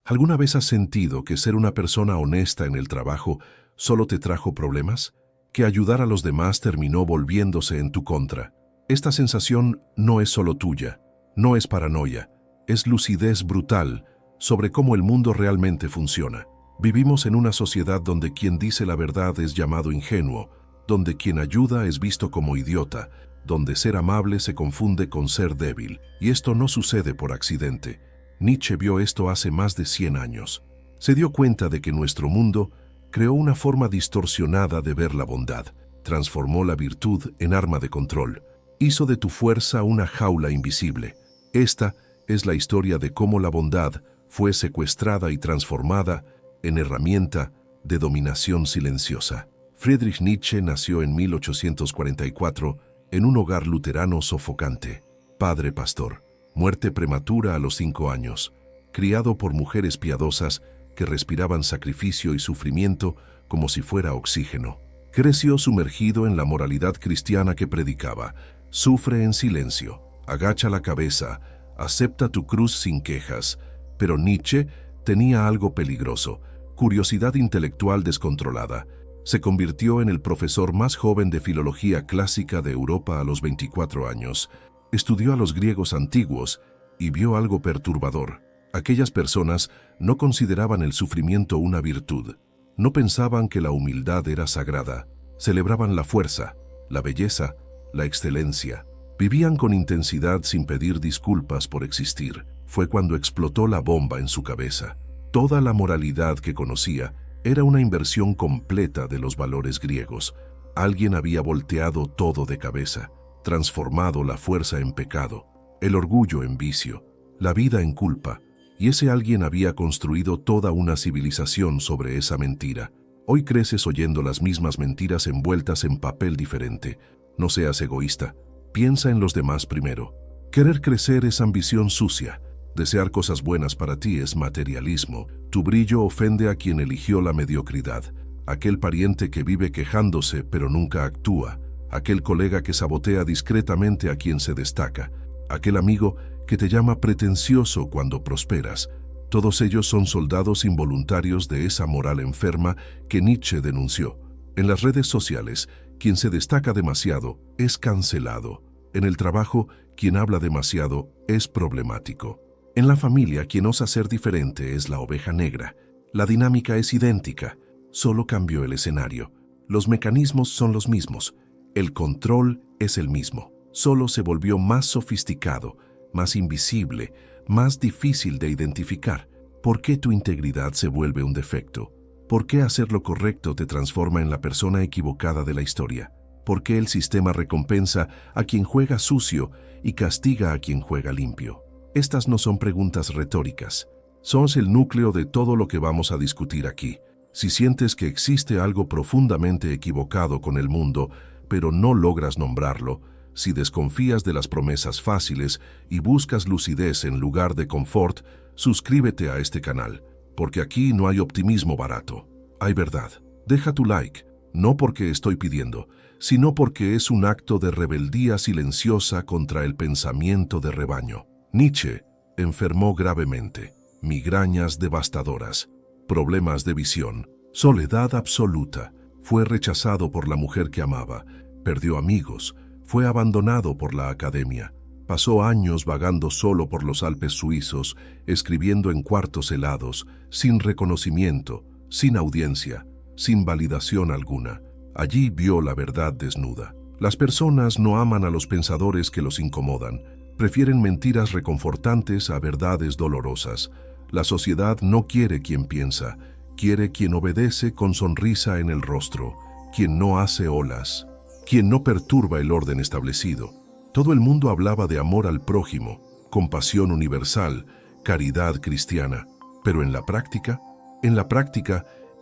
¿Alguna vez has sentido que ser una persona honesta en el trabajo solo te trajo problemas? ¿Que ayudar a los demás terminó volviéndose en tu contra? Esta sensación no es solo tuya, no es paranoia, es lucidez brutal sobre cómo el mundo realmente funciona. Vivimos en una sociedad donde quien dice la verdad es llamado ingenuo, donde quien ayuda es visto como idiota, donde ser amable se confunde con ser débil, y esto no sucede por accidente. Nietzsche vio esto hace más de 100 años. Se dio cuenta de que nuestro mundo creó una forma distorsionada de ver la bondad, transformó la virtud en arma de control, hizo de tu fuerza una jaula invisible. Esta es la historia de cómo la bondad fue secuestrada y transformada en herramienta de dominación silenciosa. Friedrich Nietzsche nació en 1844 en un hogar luterano sofocante. Padre pastor, muerte prematura a los 5 años, criado por mujeres piadosas que respiraban sacrificio y sufrimiento como si fuera oxígeno. Creció sumergido en la moralidad cristiana que predicaba: sufre en silencio, agacha la cabeza, acepta tu cruz sin quejas. Pero Nietzsche tenía algo peligroso: curiosidad intelectual descontrolada. Se convirtió en el profesor más joven de filología clásica de Europa a los 24 años. Estudió a los griegos antiguos y vio algo perturbador. Aquellas personas no consideraban el sufrimiento una virtud. No pensaban que la humildad era sagrada. Celebraban la fuerza, la belleza, la excelencia. Vivían con intensidad sin pedir disculpas por existir. Fue cuando explotó la bomba en su cabeza. Toda la moralidad que conocía era una inversión completa de los valores griegos. Alguien había volteado todo de cabeza, transformado la fuerza en pecado, el orgullo en vicio, la vida en culpa, y ese alguien había construido toda una civilización sobre esa mentira. Hoy creces oyendo las mismas mentiras envueltas en papel diferente. No seas egoísta, piensa en los demás primero. Querer crecer es ambición sucia. Desear cosas buenas para ti es materialismo. Tu brillo ofende a quien eligió la mediocridad. Aquel pariente que vive quejándose pero nunca actúa. Aquel colega que sabotea discretamente a quien se destaca. Aquel amigo que te llama pretencioso cuando prosperas. Todos ellos son soldados involuntarios de esa moral enferma que Nietzsche denunció. En las redes sociales, quien se destaca demasiado es cancelado. En el trabajo, quien habla demasiado es problemático. En la familia, quien osa ser diferente es la oveja negra. La dinámica es idéntica, solo cambió el escenario. Los mecanismos son los mismos. El control es el mismo. Solo se volvió más sofisticado, más invisible, más difícil de identificar. ¿Por qué tu integridad se vuelve un defecto? ¿Por qué hacer lo correcto te transforma en la persona equivocada de la historia? ¿Por qué el sistema recompensa a quien juega sucio y castiga a quien juega limpio? Estas no son preguntas retóricas. Son el núcleo de todo lo que vamos a discutir aquí. Si sientes que existe algo profundamente equivocado con el mundo, pero no logras nombrarlo, si desconfías de las promesas fáciles y buscas lucidez en lugar de confort, suscríbete a este canal, porque aquí no hay optimismo barato. Hay verdad. Deja tu like, no porque estoy pidiendo, sino porque es un acto de rebeldía silenciosa contra el pensamiento de rebaño. Nietzsche enfermó gravemente, migrañas devastadoras, problemas de visión, soledad absoluta. Fue rechazado por la mujer que amaba, perdió amigos, fue abandonado por la academia. Pasó años vagando solo por los Alpes suizos, escribiendo en cuartos helados, sin reconocimiento, sin audiencia, sin validación alguna. Allí vio la verdad desnuda. Las personas no aman a los pensadores que los incomodan. Prefieren mentiras reconfortantes a verdades dolorosas. La sociedad no quiere quien piensa, quiere quien obedece con sonrisa en el rostro, quien no hace olas, quien no perturba el orden establecido. Todo el mundo hablaba de amor al prójimo, compasión universal, caridad cristiana. Pero en la práctica,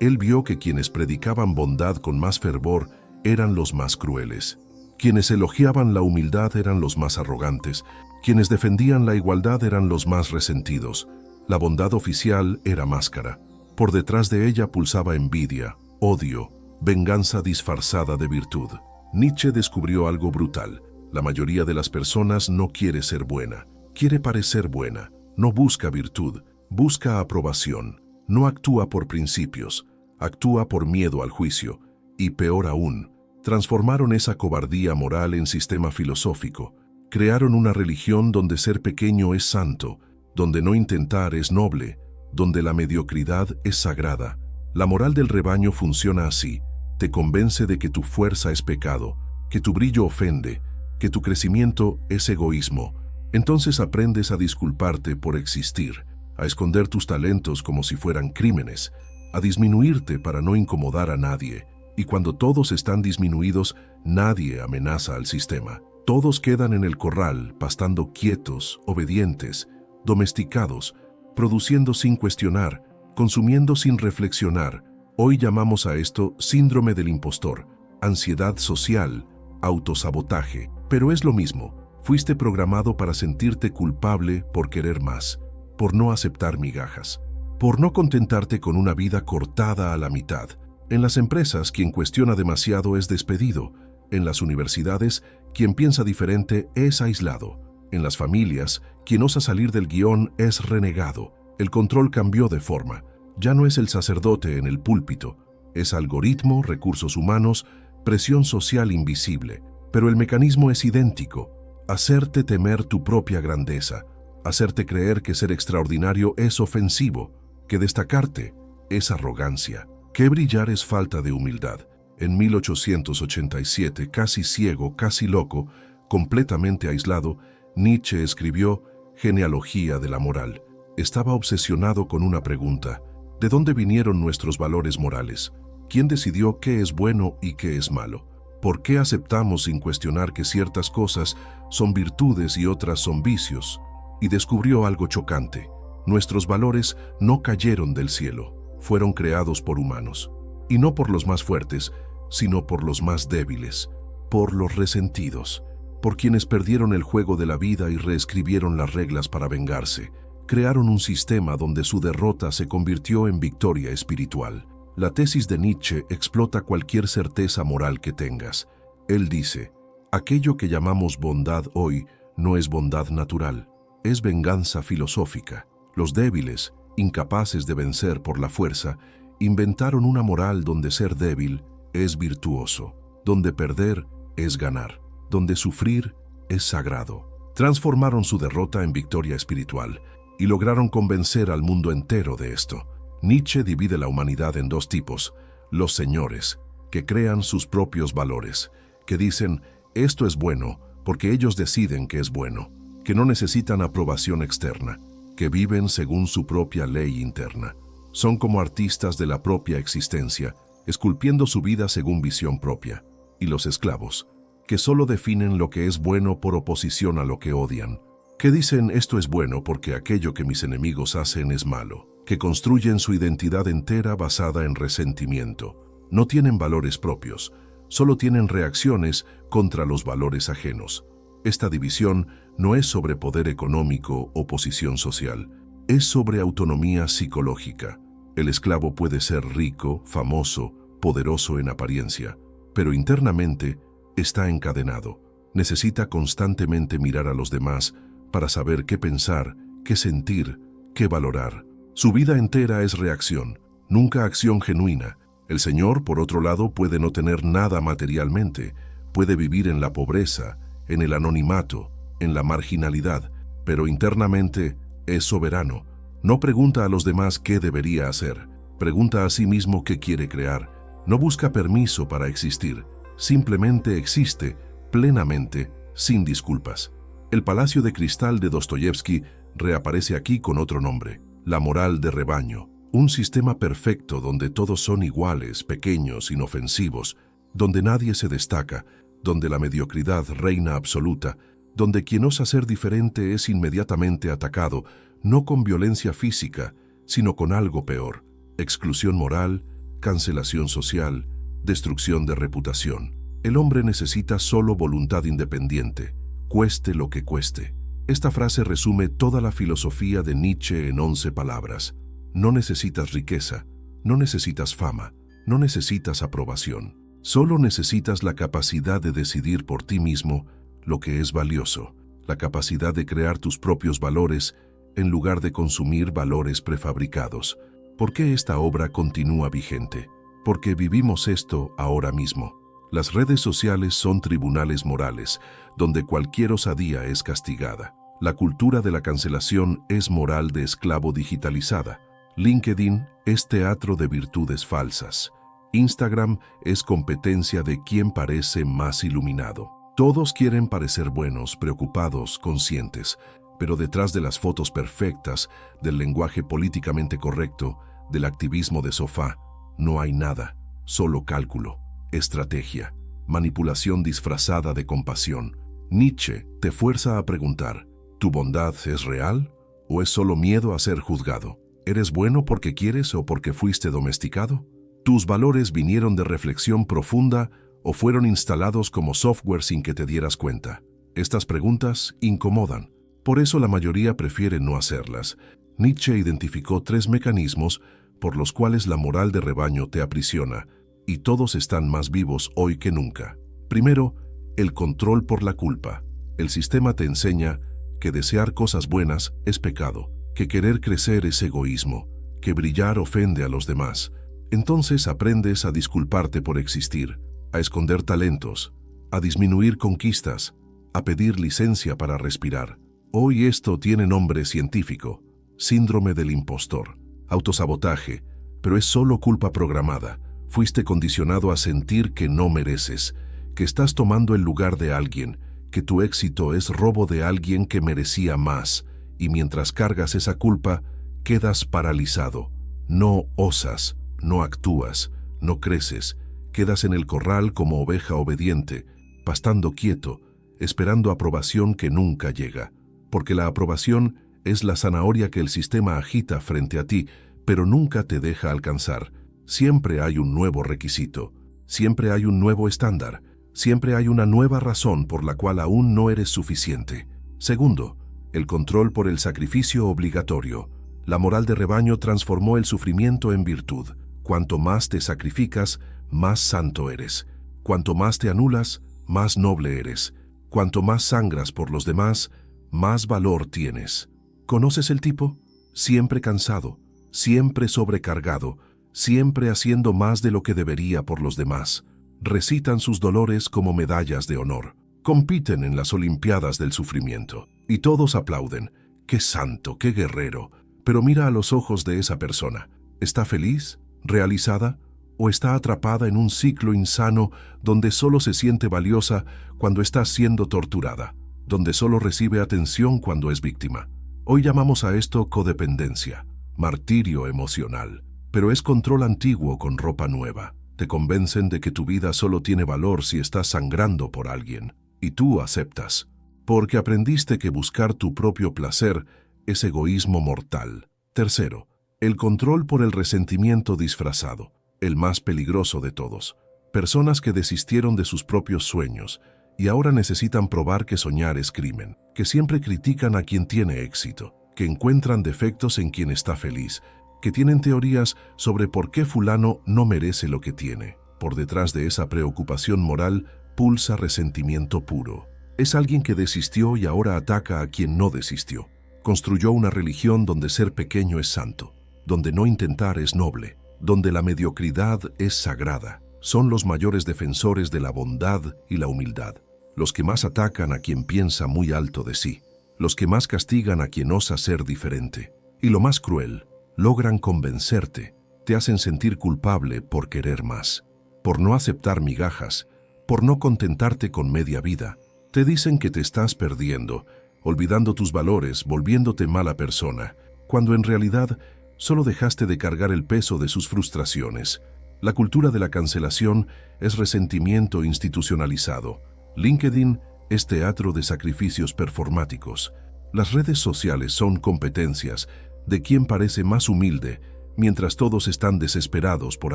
él vio que quienes predicaban bondad con más fervor eran los más crueles. Quienes elogiaban la humildad eran los más arrogantes. Quienes defendían la igualdad eran los más resentidos. La bondad oficial era máscara. Por detrás de ella pulsaba envidia, odio, venganza disfrazada de virtud. Nietzsche descubrió algo brutal. La mayoría de las personas no quiere ser buena, quiere parecer buena. No busca virtud, Busca aprobación, no actúa por principios, actúa por miedo al juicio, y peor aún, transformaron esa cobardía moral en sistema filosófico. Crearon una religión donde ser pequeño es santo, donde no intentar es noble, donde la mediocridad es sagrada. La moral del rebaño funciona así: te convence de que tu fuerza es pecado, que tu brillo ofende, que tu crecimiento es egoísmo. Entonces aprendes a disculparte por existir, a esconder tus talentos como si fueran crímenes, a disminuirte para no incomodar a nadie. Y cuando todos están disminuidos, nadie amenaza al sistema. Todos quedan en el corral, pastando quietos, obedientes, domesticados, produciendo sin cuestionar, consumiendo sin reflexionar. Hoy llamamos a esto síndrome del impostor, ansiedad social, autosabotaje. Pero es lo mismo. Fuiste programado para sentirte culpable por querer más, por no aceptar migajas, por no contentarte con una vida cortada a la mitad. En las empresas, quien cuestiona demasiado es despedido. En las universidades, quien piensa diferente es aislado. En las familias, quien osa salir del guión es renegado. El control cambió de forma. Ya no es el sacerdote en el púlpito. Es algoritmo, recursos humanos, presión social invisible. Pero el mecanismo es idéntico. Hacerte temer tu propia grandeza. Hacerte creer que ser extraordinario es ofensivo. Que destacarte es arrogancia. Que brillar es falta de humildad. En 1887, casi ciego, casi loco, completamente aislado, Nietzsche escribió Genealogía de la moral. Estaba obsesionado con una pregunta: ¿de dónde vinieron nuestros valores morales? ¿Quién decidió qué es bueno y qué es malo? ¿Por qué aceptamos sin cuestionar que ciertas cosas son virtudes y otras son vicios? Y descubrió algo chocante: nuestros valores no cayeron del cielo. Fueron creados por humanos, y no por los más fuertes, sino por los más débiles, por los resentidos, por quienes perdieron el juego de la vida y reescribieron las reglas para vengarse. Crearon un sistema donde su derrota se convirtió en victoria espiritual. La tesis de Nietzsche explota cualquier certeza moral que tengas. Él dice: aquello que llamamos bondad hoy no es bondad natural, es venganza filosófica. Los débiles, incapaces de vencer por la fuerza, inventaron una moral donde ser débil es virtuoso, donde perder es ganar, donde sufrir es sagrado. Transformaron su derrota en victoria espiritual y lograron convencer al mundo entero de esto. Nietzsche divide la humanidad en dos tipos: los señores, que crean sus propios valores, que dicen esto es bueno porque ellos deciden que es bueno, que no necesitan aprobación externa, que viven según su propia ley interna. Son como artistas de la propia existencia, esculpiendo su vida según visión propia. Y los esclavos, que solo definen lo que es bueno por oposición a lo que odian, que dicen esto es bueno porque aquello que mis enemigos hacen es malo, que construyen su identidad entera basada en resentimiento. No tienen valores propios, solo tienen reacciones contra los valores ajenos. Esta división no es sobre poder económico o posición social, es sobre autonomía psicológica. El esclavo puede ser rico, famoso, poderoso en apariencia, pero internamente está encadenado. Necesita constantemente mirar a los demás para saber qué pensar, qué sentir, qué valorar. Su vida entera es reacción, nunca acción genuina. El señor, por otro lado, puede no tener nada materialmente, puede vivir en la pobreza, en el anonimato, en la marginalidad, pero internamente es soberano. No pregunta a los demás qué debería hacer, pregunta a sí mismo qué quiere crear. No busca permiso para existir, simplemente existe plenamente, sin disculpas. El Palacio de Cristal de Dostoyevsky reaparece aquí con otro nombre: la moral de rebaño. Un sistema perfecto donde todos son iguales, pequeños, inofensivos, donde nadie se destaca, donde la mediocridad reina absoluta, donde quien osa ser diferente es inmediatamente atacado, no con violencia física, sino con algo peor: exclusión moral, cancelación social, destrucción de reputación. El hombre necesita solo voluntad independiente, cueste lo que cueste. Esta frase resume toda la filosofía de Nietzsche en 11 palabras. No necesitas riqueza, no necesitas fama, no necesitas aprobación. Solo necesitas la capacidad de decidir por ti mismo lo que es valioso, la capacidad de crear tus propios valores en lugar de consumir valores prefabricados. ¿Por qué esta obra continúa vigente? Porque vivimos esto ahora mismo. Las redes sociales son tribunales morales, donde cualquier osadía es castigada. La cultura de la cancelación es moral de esclavo digitalizada. LinkedIn es teatro de virtudes falsas. Instagram es competencia de quien parece más iluminado. Todos quieren parecer buenos, preocupados, conscientes, pero detrás de las fotos perfectas, del lenguaje políticamente correcto, del activismo de sofá, no hay nada, solo cálculo, estrategia, manipulación disfrazada de compasión. Nietzsche te fuerza a preguntar, ¿tu bondad es real o es solo miedo a ser juzgado? ¿Eres bueno porque quieres o porque fuiste domesticado? ¿Tus valores vinieron de reflexión profunda o fueron instalados como software sin que te dieras cuenta? Estas preguntas incomodan. Por eso la mayoría prefiere no hacerlas. Nietzsche identificó 3 mecanismos por los cuales la moral de rebaño te aprisiona, y todos están más vivos hoy que nunca. Primero, el control por la culpa. El sistema te enseña que desear cosas buenas es pecado, que querer crecer es egoísmo, que brillar ofende a los demás. Entonces aprendes a disculparte por existir, a esconder talentos, a disminuir conquistas, a pedir licencia para respirar. Hoy esto tiene nombre científico, síndrome del impostor, autosabotaje, pero es solo culpa programada. Fuiste condicionado a sentir que no mereces, que estás tomando el lugar de alguien, que tu éxito es robo de alguien que merecía más, y mientras cargas esa culpa, quedas paralizado. No osas, no actúas, no creces, quedas en el corral como oveja obediente, pastando quieto, esperando aprobación que nunca llega, porque la aprobación es la zanahoria que el sistema agita frente a ti, pero nunca te deja alcanzar. Siempre hay un nuevo requisito, siempre hay un nuevo estándar, siempre hay una nueva razón por la cual aún no eres suficiente. Segundo, el control por el sacrificio obligatorio. La moral de rebaño transformó el sufrimiento en virtud. Cuanto más te sacrificas, más santo eres. Cuanto más te anulas, más noble eres. Cuanto más sangras por los demás, más valor tienes. ¿Conoces el tipo? Siempre cansado, siempre sobrecargado, siempre haciendo más de lo que debería por los demás. Recitan sus dolores como medallas de honor. Compiten en las Olimpiadas del sufrimiento. Y todos aplauden. ¡Qué santo, qué guerrero! Pero mira a los ojos de esa persona. ¿Está feliz? ¿Realizada? ¿O está atrapada en un ciclo insano donde solo se siente valiosa cuando está siendo torturada? Donde solo recibe atención cuando es víctima. Hoy llamamos a esto codependencia, martirio emocional. Pero es control antiguo con ropa nueva. Te convencen de que tu vida solo tiene valor si estás sangrando por alguien. Y tú aceptas. Porque aprendiste que buscar tu propio placer es egoísmo mortal. Tercero, el control por el resentimiento disfrazado, el más peligroso de todos. Personas que desistieron de sus propios sueños y ahora necesitan probar que soñar es crimen, que siempre critican a quien tiene éxito, que encuentran defectos en quien está feliz, que tienen teorías sobre por qué fulano no merece lo que tiene. Por detrás de esa preocupación moral pulsa resentimiento puro. Es alguien que desistió y ahora ataca a quien no desistió. Construyó una religión donde ser pequeño es santo, donde no intentar es noble, donde la mediocridad es sagrada. Son los mayores defensores de la bondad y la humildad, los que más atacan a quien piensa muy alto de sí, los que más castigan a quien osa ser diferente. Y lo más cruel, logran convencerte, te hacen sentir culpable por querer más, por no aceptar migajas, por no contentarte con media vida. Te dicen que te estás perdiendo, olvidando tus valores, volviéndote mala persona, cuando en realidad solo dejaste de cargar el peso de sus frustraciones. La cultura de la cancelación es resentimiento institucionalizado. LinkedIn es teatro de sacrificios performáticos. Las redes sociales son competencias de quién parece más humilde, mientras todos están desesperados por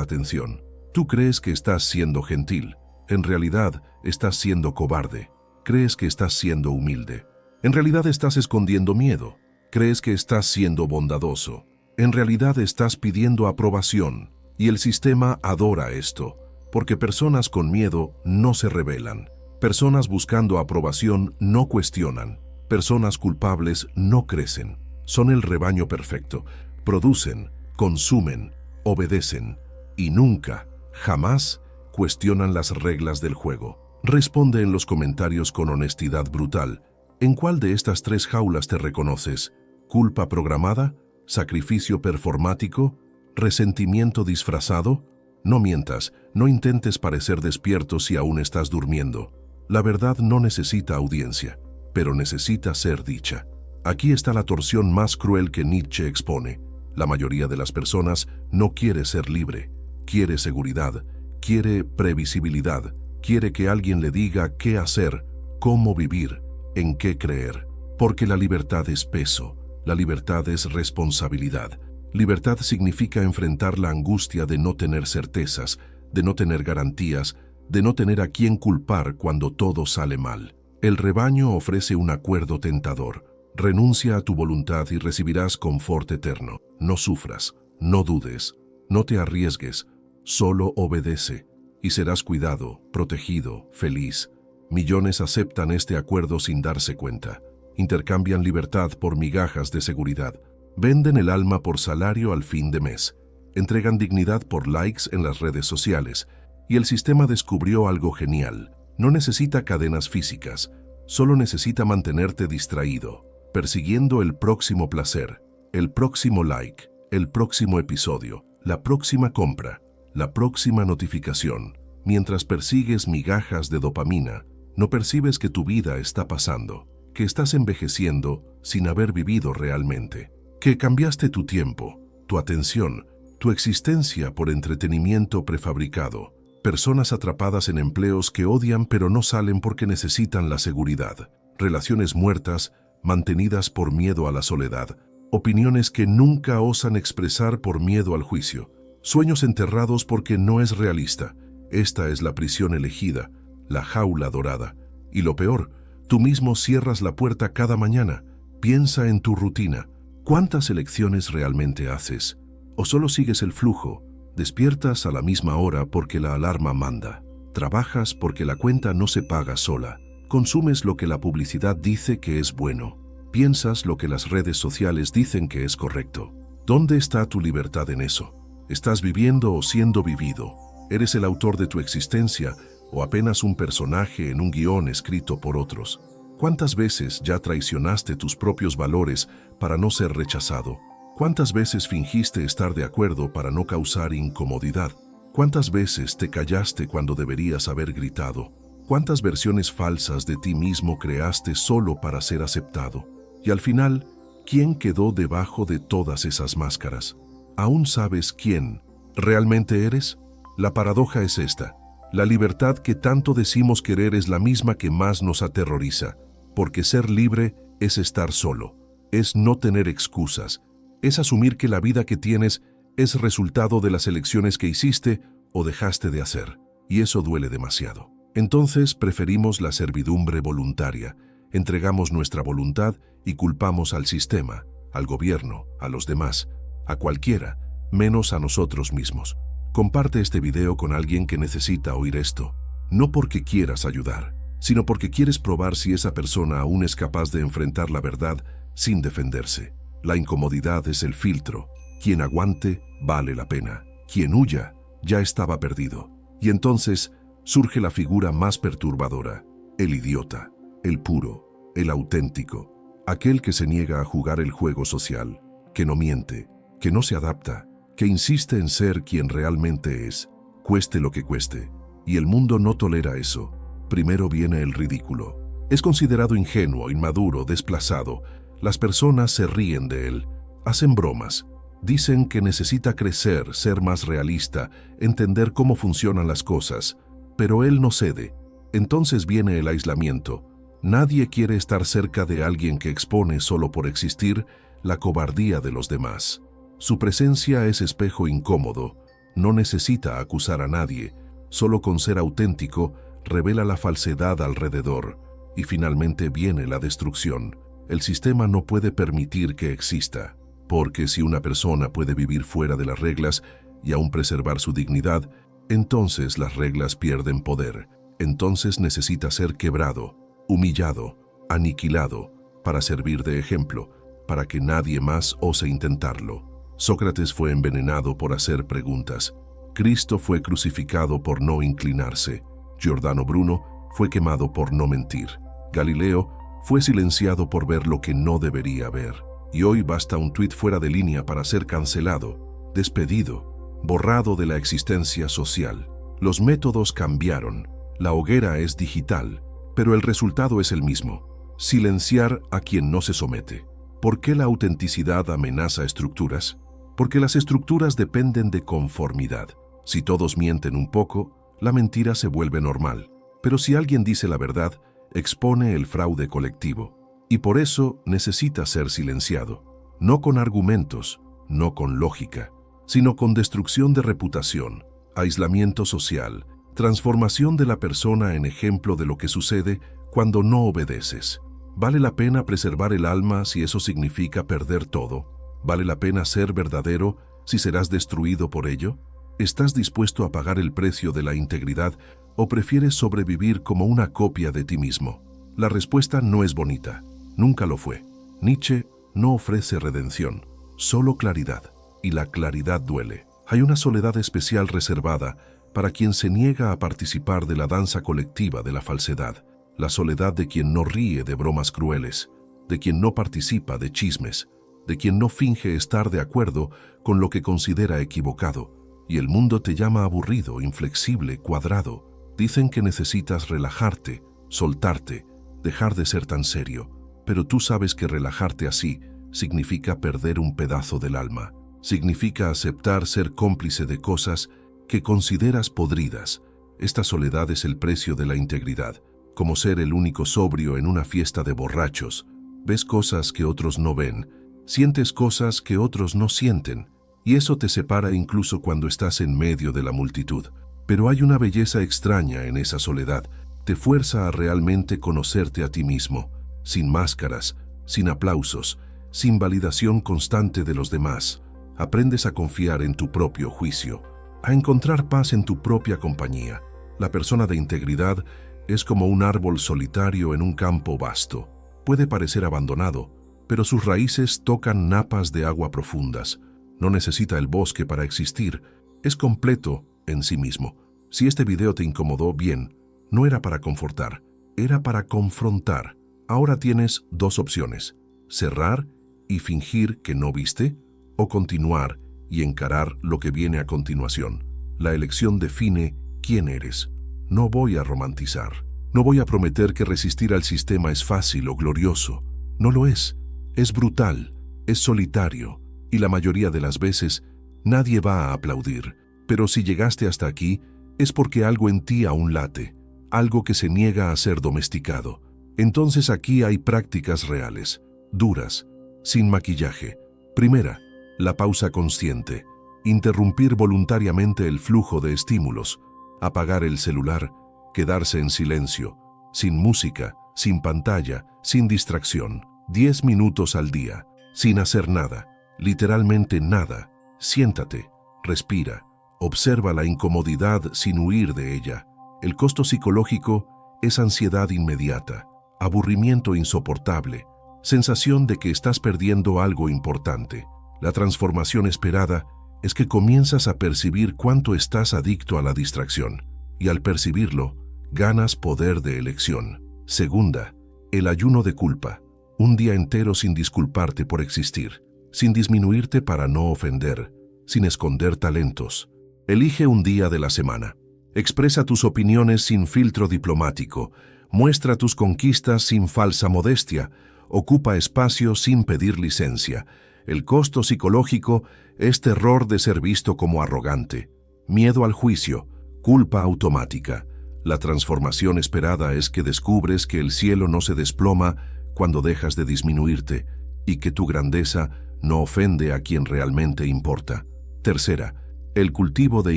atención. Tú crees que estás siendo gentil. En realidad, estás siendo cobarde. Crees que estás siendo humilde. En realidad estás escondiendo miedo. Crees que estás siendo bondadoso. En realidad estás pidiendo aprobación. Y el sistema adora esto, porque personas con miedo no se rebelan. Personas buscando aprobación no cuestionan. Personas culpables no crecen. Son el rebaño perfecto. Producen, consumen, obedecen y nunca, jamás cuestionan las reglas del juego. Responde en los comentarios con honestidad brutal. ¿En cuál de estas 3 jaulas te reconoces? ¿Culpa programada? ¿Sacrificio performático? ¿Resentimiento disfrazado? No mientas, no intentes parecer despierto si aún estás durmiendo. La verdad no necesita audiencia, pero necesita ser dicha. Aquí está la torsión más cruel que Nietzsche expone. La mayoría de las personas no quiere ser libre, quiere seguridad, quiere previsibilidad, quiere que alguien le diga qué hacer, cómo vivir, en qué creer. Porque la libertad es peso, la libertad es responsabilidad. Libertad significa enfrentar la angustia de no tener certezas, de no tener garantías, de no tener a quién culpar cuando todo sale mal. El rebaño ofrece un acuerdo tentador. Renuncia a tu voluntad y recibirás confort eterno. No sufras, no dudes, no te arriesgues, solo obedece y serás cuidado, protegido, feliz. Millones aceptan este acuerdo sin darse cuenta. Intercambian libertad por migajas de seguridad. Venden el alma por salario al fin de mes. Entregan dignidad por likes en las redes sociales. Y el sistema descubrió algo genial. No necesita cadenas físicas, solo necesita mantenerte distraído, persiguiendo el próximo placer, el próximo like, el próximo episodio, la próxima compra, la próxima notificación. Mientras persigues migajas de dopamina, no percibes que tu vida está pasando, que estás envejeciendo sin haber vivido realmente, que cambiaste tu tiempo, tu atención, tu existencia por entretenimiento prefabricado. Personas atrapadas en empleos que odian pero no salen porque necesitan la seguridad. Relaciones muertas, mantenidas por miedo a la soledad. Opiniones que nunca osan expresar por miedo al juicio. Sueños enterrados porque no es realista. Esta es la prisión elegida, la jaula dorada. Y lo peor, tú mismo cierras la puerta cada mañana. Piensa en tu rutina. ¿Cuántas elecciones realmente haces? ¿O solo sigues el flujo? Despiertas a la misma hora porque la alarma manda. Trabajas porque la cuenta no se paga sola. Consumes lo que la publicidad dice que es bueno. Piensas lo que las redes sociales dicen que es correcto. ¿Dónde está tu libertad en eso? ¿Estás viviendo o siendo vivido? ¿Eres el autor de tu existencia o apenas un personaje en un guión escrito por otros? ¿Cuántas veces ya traicionaste tus propios valores para no ser rechazado? ¿Cuántas veces fingiste estar de acuerdo para no causar incomodidad? ¿Cuántas veces te callaste cuando deberías haber gritado? ¿Cuántas versiones falsas de ti mismo creaste solo para ser aceptado? Y al final, ¿quién quedó debajo de todas esas máscaras? ¿Aún sabes quién realmente eres? La paradoja es esta. La libertad que tanto decimos querer es la misma que más nos aterroriza, porque ser libre es estar solo, es no tener excusas, es asumir que la vida que tienes es resultado de las elecciones que hiciste o dejaste de hacer, y eso duele demasiado. Entonces preferimos la servidumbre voluntaria, entregamos nuestra voluntad y culpamos al sistema, al gobierno, a los demás, a cualquiera, menos a nosotros mismos. Comparte este video con alguien que necesita oír esto, no porque quieras ayudar, sino porque quieres probar si esa persona aún es capaz de enfrentar la verdad sin defenderse. La incomodidad es el filtro. Quien aguante, vale la pena. Quien huya, ya estaba perdido. Y entonces surge la figura más perturbadora, el idiota, el puro, el auténtico, aquel que se niega a jugar el juego social, que no miente, que no se adapta, que insiste en ser quien realmente es, cueste lo que cueste. Y el mundo no tolera eso. Primero viene el ridículo. Es considerado ingenuo, inmaduro, desplazado. Las personas se ríen de él, hacen bromas, dicen que necesita crecer, ser más realista, entender cómo funcionan las cosas, pero él no cede. Entonces viene el aislamiento. Nadie quiere estar cerca de alguien que expone solo por existir la cobardía de los demás. Su presencia es espejo incómodo, no necesita acusar a nadie, solo con ser auténtico revela la falsedad alrededor, y finalmente viene la destrucción. El sistema no puede permitir que exista, porque si una persona puede vivir fuera de las reglas y aún preservar su dignidad, entonces las reglas pierden poder. Entonces necesita ser quebrado, humillado, aniquilado, para servir de ejemplo. para que nadie más ose intentarlo. Sócrates fue envenenado por hacer preguntas. Cristo fue crucificado por no inclinarse. Giordano Bruno fue quemado por no mentir. Galileo fue silenciado por ver lo que no debería ver. Y hoy basta un tuit fuera de línea para ser cancelado, despedido, borrado de la existencia social. Los métodos cambiaron. La hoguera es digital, pero el resultado es el mismo. Silenciar a quien no se somete. ¿Por qué la autenticidad amenaza estructuras? Porque las estructuras dependen de conformidad. Si todos mienten un poco, la mentira se vuelve normal. Pero si alguien dice la verdad, expone el fraude colectivo. Y por eso necesita ser silenciado. No con argumentos, no con lógica, sino con destrucción de reputación, aislamiento social, transformación de la persona en ejemplo de lo que sucede cuando no obedeces. ¿Vale la pena preservar el alma si eso significa perder todo? ¿Vale la pena ser verdadero si serás destruido por ello? ¿Estás dispuesto a pagar el precio de la integridad o prefieres sobrevivir como una copia de ti mismo? La respuesta no es bonita, nunca lo fue. Nietzsche no ofrece redención, solo claridad, y la claridad duele. Hay una soledad especial reservada para quien se niega a participar de la danza colectiva de la falsedad, la soledad de quien no ríe de bromas crueles, de quien no participa de chismes, de quien no finge estar de acuerdo con lo que considera equivocado, y el mundo te llama aburrido, inflexible, cuadrado. Dicen que necesitas relajarte, soltarte, dejar de ser tan serio, pero tú sabes que relajarte así significa perder un pedazo del alma, significa aceptar ser cómplice de cosas que consideras podridas. Esta soledad es el precio de la integridad, como ser el único sobrio en una fiesta de borrachos. Ves cosas que otros no ven, sientes cosas que otros no sienten, y eso te separa incluso cuando estás en medio de la multitud. Pero hay una belleza extraña en esa soledad, te fuerza a realmente conocerte a ti mismo, sin máscaras, sin aplausos, sin validación constante de los demás. Aprendes a confiar en tu propio juicio, a encontrar paz en tu propia compañía. La persona de integridad es como un árbol solitario en un campo vasto. Puede parecer abandonado, pero sus raíces tocan napas de agua profundas. No necesita el bosque para existir, es completo en sí mismo. Si este video te incomodó, bien, no era para confortar, era para confrontar. Ahora tienes dos opciones: cerrar y fingir que no viste, o continuar y encarar lo que viene a continuación. La elección define quién eres. No voy a romantizar. No voy a prometer que resistir al sistema es fácil o glorioso. No lo es. Es brutal, es solitario, y la mayoría de las veces nadie va a aplaudir. Pero si llegaste hasta aquí, es porque algo en ti aún late, algo que se niega a ser domesticado. Entonces aquí hay prácticas reales, duras, sin maquillaje. Primera, la pausa consciente. Interrumpir voluntariamente el flujo de estímulos. Apagar el celular, quedarse en silencio, sin música, sin pantalla, sin distracción. 10 minutos al día, sin hacer nada, literalmente nada. Siéntate, respira, observa la incomodidad sin huir de ella. El costo psicológico es ansiedad inmediata, aburrimiento insoportable, sensación de que estás perdiendo algo importante. La transformación esperada es que comienzas a percibir cuánto estás adicto a la distracción, y al percibirlo, ganas poder de elección. Segunda, el ayuno de culpa. Un día entero sin disculparte por existir, sin disminuirte para no ofender, sin esconder talentos. Elige un día de la semana. Expresa tus opiniones sin filtro diplomático. Muestra tus conquistas sin falsa modestia. Ocupa espacio sin pedir licencia. El costo psicológico es terror de ser visto como arrogante, miedo al juicio, culpa automática. La transformación esperada es que descubres que el cielo no se desploma cuando dejas de disminuirte y que tu grandeza no ofende a quien realmente importa. Tercera, el cultivo de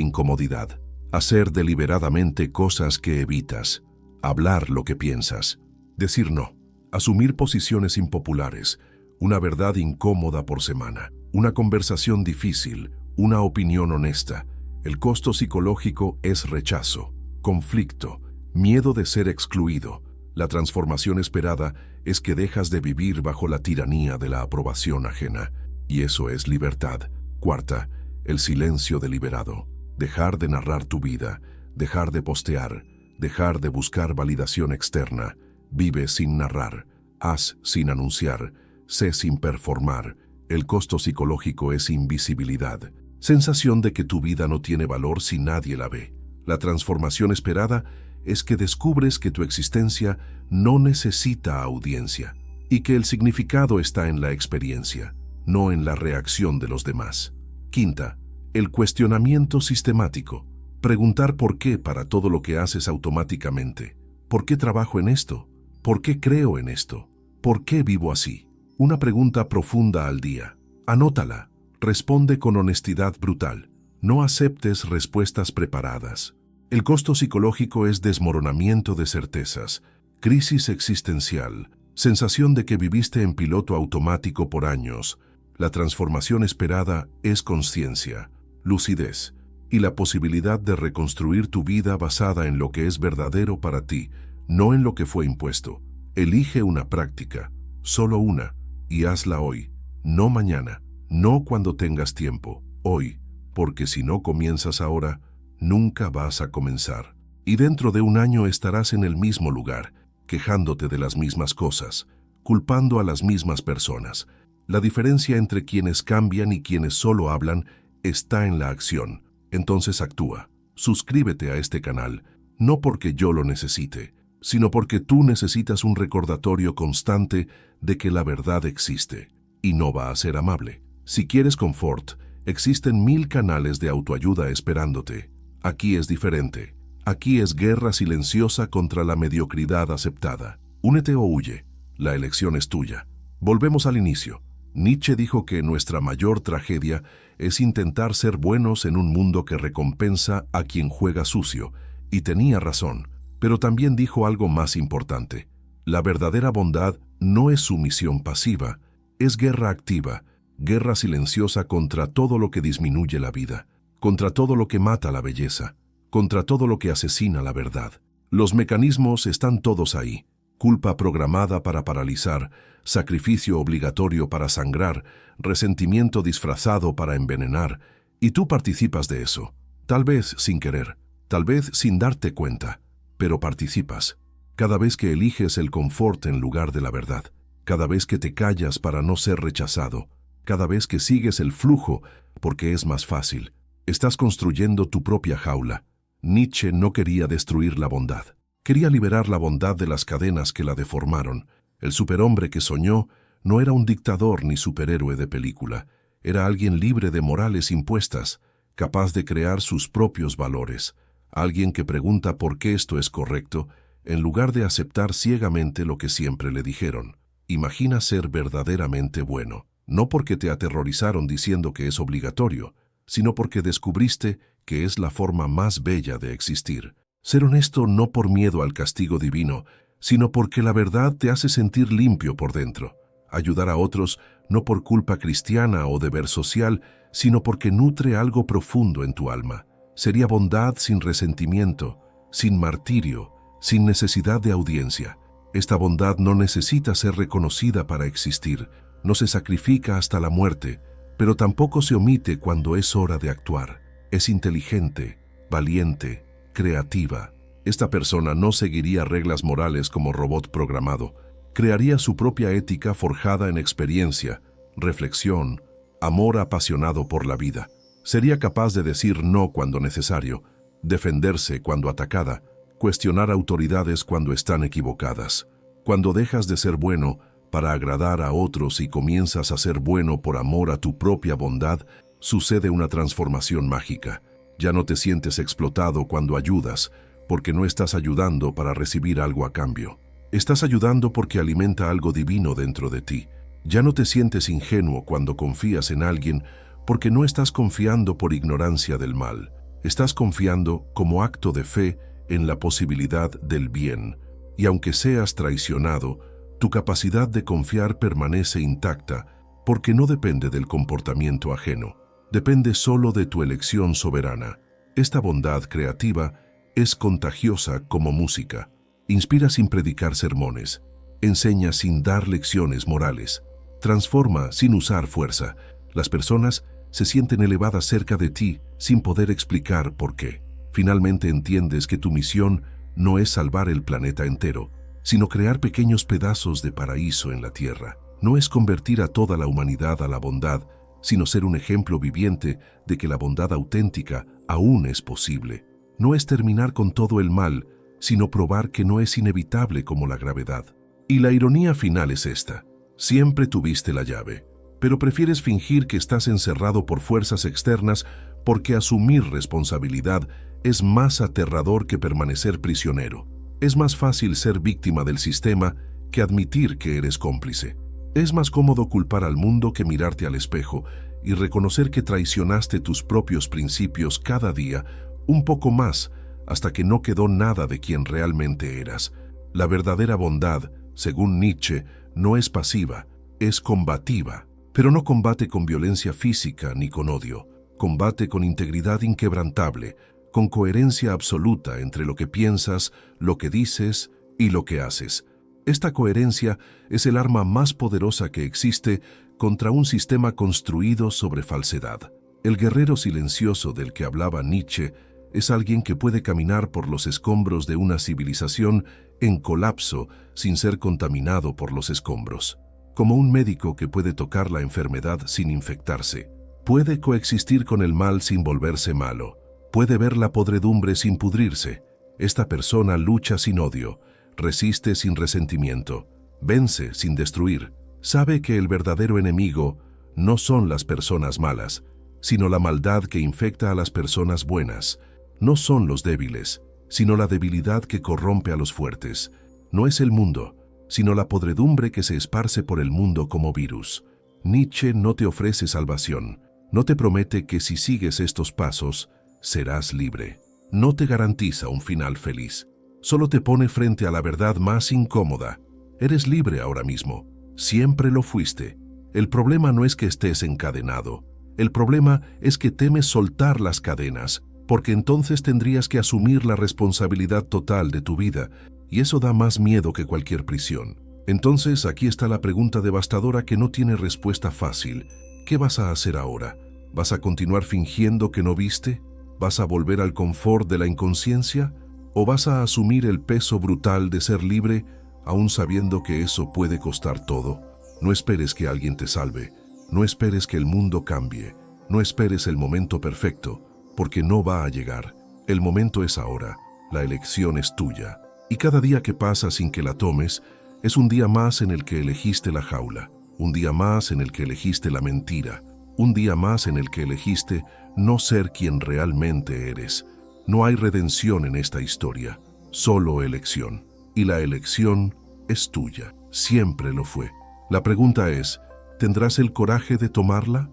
incomodidad. Hacer deliberadamente cosas que evitas. Hablar lo que piensas. Decir no. Asumir posiciones impopulares. Una verdad incómoda por semana. Una conversación difícil. Una opinión honesta. El costo psicológico es rechazo, conflicto, miedo de ser excluido. La transformación esperada es que dejas de vivir bajo la tiranía de la aprobación ajena, y eso es libertad. Cuarta, el silencio deliberado. Dejar de narrar tu vida, dejar de postear, dejar de buscar validación externa. Vive sin narrar, haz sin anunciar, sé sin performar. El costo psicológico es invisibilidad. Sensación de que tu vida no tiene valor si nadie la ve. La transformación esperada es que descubres que tu existencia no necesita audiencia y que el significado está en la experiencia, no en la reacción de los demás. Quinta, el cuestionamiento sistemático. Preguntar por qué para todo lo que haces automáticamente. ¿Por qué trabajo en esto? ¿Por qué creo en esto? ¿Por qué vivo así? Una pregunta profunda al día. Anótala. Responde con honestidad brutal. No aceptes respuestas preparadas. El costo psicológico es desmoronamiento de certezas, crisis existencial, sensación de que viviste en piloto automático por años. La transformación esperada es conciencia, lucidez y la posibilidad de reconstruir tu vida basada en lo que es verdadero para ti, no en lo que fue impuesto. Elige una práctica, solo una, y hazla hoy, no mañana. No cuando tengas tiempo, hoy, porque si no comienzas ahora, nunca vas a comenzar. Y dentro de un año estarás en el mismo lugar, quejándote de las mismas cosas, culpando a las mismas personas. La diferencia entre quienes cambian y quienes solo hablan está en la acción. Entonces actúa. Suscríbete a este canal, no porque yo lo necesite, sino porque tú necesitas un recordatorio constante de que la verdad existe, y no va a ser amable. Si quieres confort, existen 1000 canales de autoayuda esperándote. Aquí es diferente. Aquí es guerra silenciosa contra la mediocridad aceptada. Únete o huye. La elección es tuya. Volvemos al inicio. Nietzsche dijo que nuestra mayor tragedia es intentar ser buenos en un mundo que recompensa a quien juega sucio, y tenía razón. Pero también dijo algo más importante. La verdadera bondad no es sumisión pasiva, es guerra activa. Guerra silenciosa contra todo lo que disminuye la vida, contra todo lo que mata la belleza, contra todo lo que asesina la verdad. Los mecanismos están todos ahí. Culpa programada para paralizar, sacrificio obligatorio para sangrar, resentimiento disfrazado para envenenar, y tú participas de eso. Tal vez sin querer, tal vez sin darte cuenta, pero participas. Cada vez que eliges el confort en lugar de la verdad, cada vez que te callas para no ser rechazado, cada vez que sigues el flujo, porque es más fácil, estás construyendo tu propia jaula. Nietzsche no quería destruir la bondad. Quería liberar la bondad de las cadenas que la deformaron. El superhombre que soñó no era un dictador ni superhéroe de película. Era alguien libre de morales impuestas, capaz de crear sus propios valores. Alguien que pregunta por qué esto es correcto, en lugar de aceptar ciegamente lo que siempre le dijeron. Imagina ser verdaderamente bueno. No porque te aterrorizaron diciendo que es obligatorio, sino porque descubriste que es la forma más bella de existir. Ser honesto no por miedo al castigo divino, sino porque la verdad te hace sentir limpio por dentro. Ayudar a otros no por culpa cristiana o deber social, sino porque nutre algo profundo en tu alma. Sería bondad sin resentimiento, sin martirio, sin necesidad de audiencia. Esta bondad no necesita ser reconocida para existir. No se sacrifica hasta la muerte, pero tampoco se omite cuando es hora de actuar. Es inteligente, valiente, creativa. Esta persona no seguiría reglas morales como robot programado. Crearía su propia ética forjada en experiencia, reflexión, amor apasionado por la vida. Sería capaz de decir no cuando necesario, defenderse cuando atacada, cuestionar autoridades cuando están equivocadas. Cuando dejas de ser bueno para agradar a otros y comienzas a ser bueno por amor a tu propia bondad, sucede una transformación mágica. Ya no te sientes explotado cuando ayudas, porque no estás ayudando para recibir algo a cambio. Estás ayudando porque alimenta algo divino dentro de ti. Ya no te sientes ingenuo cuando confías en alguien, porque no estás confiando por ignorancia del mal. Estás confiando como acto de fe en la posibilidad del bien. Y aunque seas traicionado, tu capacidad de confiar permanece intacta, porque no depende del comportamiento ajeno, depende solo de tu elección soberana. Esta bondad creativa es contagiosa como música. Inspira sin predicar sermones, enseña sin dar lecciones morales, transforma sin usar fuerza. Las personas se sienten elevadas cerca de ti sin poder explicar por qué. Finalmente entiendes que tu misión no es salvar el planeta entero, sino crear pequeños pedazos de paraíso en la Tierra. No es convertir a toda la humanidad a la bondad, sino ser un ejemplo viviente de que la bondad auténtica aún es posible. No es terminar con todo el mal, sino probar que no es inevitable como la gravedad. Y la ironía final es esta: siempre tuviste la llave, pero prefieres fingir que estás encerrado por fuerzas externas porque asumir responsabilidad es más aterrador que permanecer prisionero. Es más fácil ser víctima del sistema que admitir que eres cómplice. Es más cómodo culpar al mundo que mirarte al espejo y reconocer que traicionaste tus propios principios cada día un poco más hasta que no quedó nada de quien realmente eras. La verdadera bondad, según Nietzsche, no es pasiva, es combativa, pero no combate con violencia física ni con odio. Combate con integridad inquebrantable, con coherencia absoluta entre lo que piensas, lo que dices y lo que haces. Esta coherencia es el arma más poderosa que existe contra un sistema construido sobre falsedad. El guerrero silencioso del que hablaba Nietzsche es alguien que puede caminar por los escombros de una civilización en colapso sin ser contaminado por los escombros. Como un médico que puede tocar la enfermedad sin infectarse. Puede coexistir con el mal sin volverse malo. Puede ver la podredumbre sin pudrirse. Esta persona lucha sin odio, resiste sin resentimiento, vence sin destruir. Sabe que el verdadero enemigo no son las personas malas, sino la maldad que infecta a las personas buenas. No son los débiles, sino la debilidad que corrompe a los fuertes. No es el mundo, sino la podredumbre que se esparce por el mundo como virus. Nietzsche no te ofrece salvación, no te promete que si sigues estos pasos, serás libre. No te garantiza un final feliz, solo te pone frente a la verdad más incómoda. Eres libre ahora mismo, siempre lo fuiste. El problema no es que estés encadenado, el problema es que temes soltar las cadenas, porque entonces tendrías que asumir la responsabilidad total de tu vida, y eso da más miedo que cualquier prisión. Entonces aquí está la pregunta devastadora que no tiene respuesta fácil. ¿Qué vas a hacer ahora? ¿Vas a continuar fingiendo que no viste? ¿Vas a volver al confort de la inconsciencia? ¿O vas a asumir el peso brutal de ser libre, aún sabiendo que eso puede costar todo? No esperes que alguien te salve, no esperes que el mundo cambie, no esperes el momento perfecto, porque no va a llegar. El momento es ahora, la elección es tuya. Y cada día que pasa sin que la tomes, es un día más en el que elegiste la jaula, un día más en el que elegiste la mentira, un día más en el que elegiste no ser quien realmente eres. No hay redención en esta historia, solo elección. Y la elección es tuya, siempre lo fue. La pregunta es, ¿tendrás el coraje de tomarla?